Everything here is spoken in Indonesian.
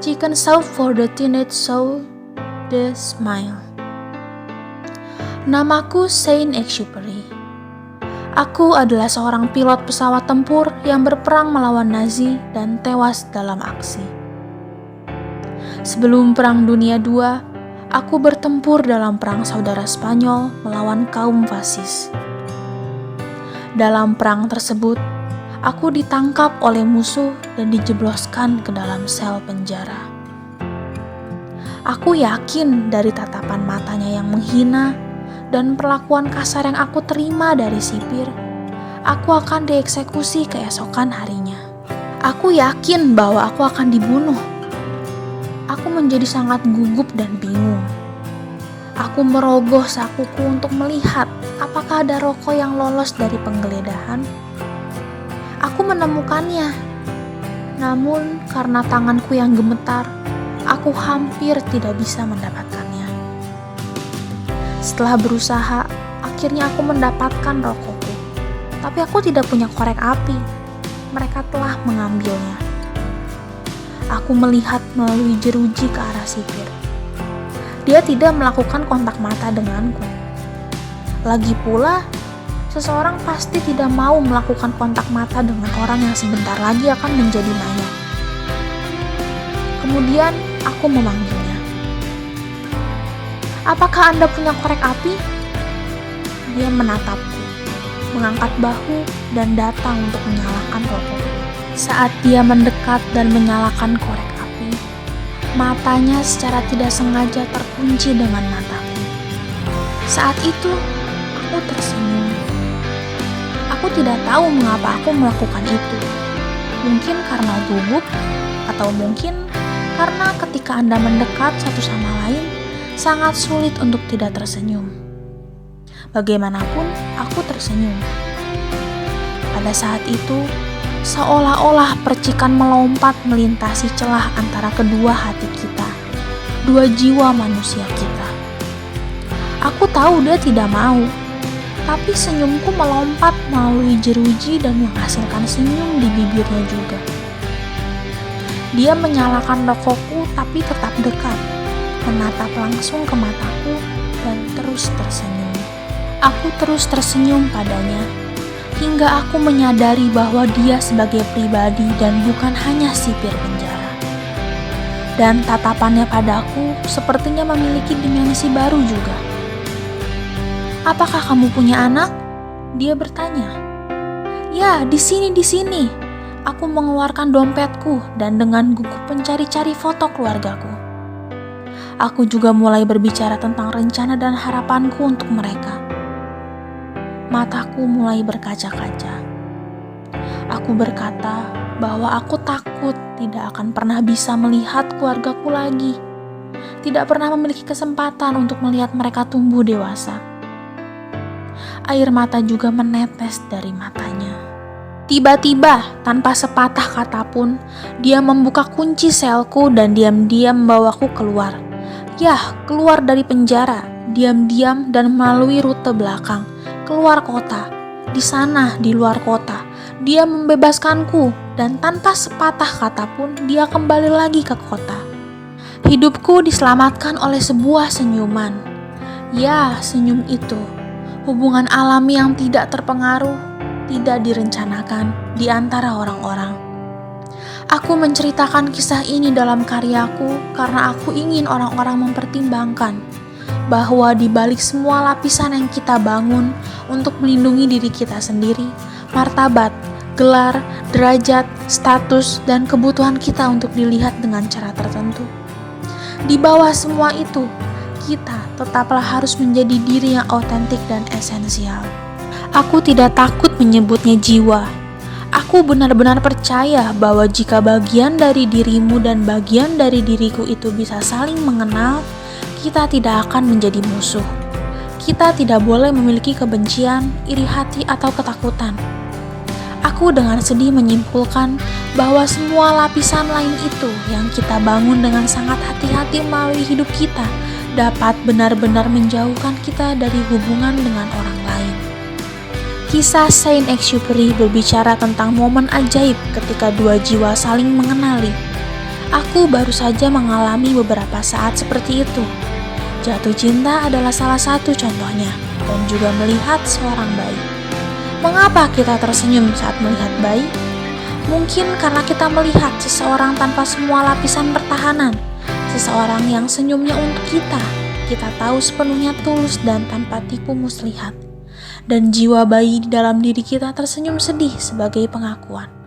Chicken Soup for the Teenage Soul, The Smile. Namaku Saint-Exupéry. Aku adalah seorang pilot pesawat tempur yang berperang melawan Nazi dan tewas dalam aksi. Sebelum Perang Dunia II, aku bertempur dalam Perang Saudara Spanyol melawan kaum fasis. Dalam perang tersebut, aku ditangkap oleh musuh dan dijebloskan ke dalam sel penjara. Aku yakin dari tatapan matanya yang menghina dan perlakuan kasar yang aku terima dari sipir, aku akan dieksekusi keesokan harinya. Aku yakin bahwa aku akan dibunuh. Aku menjadi sangat gugup dan bingung. Aku merogoh sakuku untuk melihat apakah ada rokok yang lolos dari penggeledahan. Aku menemukannya, namun karena tanganku yang gemetar, aku hampir tidak bisa mendapatkannya. Setelah berusaha, akhirnya aku mendapatkan rokokku, tapi aku tidak punya korek api. Mereka telah mengambilnya. Aku melihat melalui jeruji ke arah sipir. Dia tidak melakukan kontak mata denganku. Lagi pula, seseorang pasti tidak mau melakukan kontak mata dengan orang yang sebentar lagi akan menjadi mayat. Kemudian aku memanggilnya. "Apakah Anda punya korek api?" Dia menatapku, mengangkat bahu dan datang untuk menyalakan rokok. Saat dia mendekat dan menyalakan korek api, matanya secara tidak sengaja terkunci dengan mataku. Saat itu, aku tersenyum. Aku tidak tahu mengapa aku melakukan itu. Mungkin karena gugup, atau mungkin karena ketika Anda mendekat satu sama lain, sangat sulit untuk tidak tersenyum. Bagaimanapun, aku tersenyum. Pada saat itu, seolah-olah percikan melompat melintasi celah antara kedua hati kita, dua jiwa manusia kita. Aku tahu dia tidak mau, tapi senyumku melompat melalui jeruji dan menghasilkan senyum di bibirnya juga. Dia menyalakan rokokku tapi tetap dekat, menatap langsung ke mataku dan terus tersenyum. Aku terus tersenyum padanya, hingga aku menyadari bahwa dia sebagai pribadi dan bukan hanya sipir penjara. Dan tatapannya padaku sepertinya memiliki dimensi baru juga. "Apakah kamu punya anak?" Dia bertanya. "Ya, di sini. Aku mengeluarkan dompetku dan dengan gugup mencari-cari foto keluargaku. Aku juga mulai berbicara tentang rencana dan harapanku untuk mereka. Mataku mulai berkaca-kaca. Aku berkata bahwa aku takut tidak akan pernah bisa melihat keluargaku lagi. Tidak pernah memiliki kesempatan untuk melihat mereka tumbuh dewasa. Air mata juga menetes dari matanya. Tiba-tiba, tanpa sepatah kata pun, dia membuka kunci selku dan diam-diam membawaku keluar. Yah, keluar dari penjara, diam-diam dan melalui rute belakang, keluar kota. Di sana, di luar kota, dia membebaskanku dan tanpa sepatah kata pun dia kembali lagi ke kota. Hidupku diselamatkan oleh sebuah senyuman. Ya, senyum itu. Hubungan alami yang tidak terpengaruh, tidak direncanakan di antara orang-orang. Aku menceritakan kisah ini dalam karyaku karena aku ingin orang-orang mempertimbangkan bahwa di balik semua lapisan yang kita bangun untuk melindungi diri kita sendiri, martabat, gelar, derajat, status, dan kebutuhan kita untuk dilihat dengan cara tertentu. Di bawah semua itu, kita tetaplah harus menjadi diri yang otentik dan esensial. Aku tidak takut menyebutnya jiwa. Aku benar-benar percaya bahwa jika bagian dari dirimu dan bagian dari diriku itu bisa saling mengenal, kita tidak akan menjadi musuh. Kita tidak boleh memiliki kebencian, iri hati, atau ketakutan. Aku dengan sedih menyimpulkan bahwa semua lapisan lain itu yang kita bangun dengan sangat hati-hati melalui hidup kita dapat benar-benar menjauhkan kita dari hubungan dengan orang lain. Kisah Saint-Exupéry berbicara tentang momen ajaib ketika dua jiwa saling mengenali. Aku baru saja mengalami beberapa saat seperti itu. Jatuh cinta adalah salah satu contohnya, dan juga melihat seorang bayi. Mengapa kita tersenyum saat melihat bayi? Mungkin karena kita melihat seseorang tanpa semua lapisan pertahanan, seseorang yang senyumnya untuk kita. Kita tahu sepenuhnya tulus dan tanpa tipu muslihat. Dan jiwa bayi di dalam diri kita tersenyum sedih sebagai pengakuan.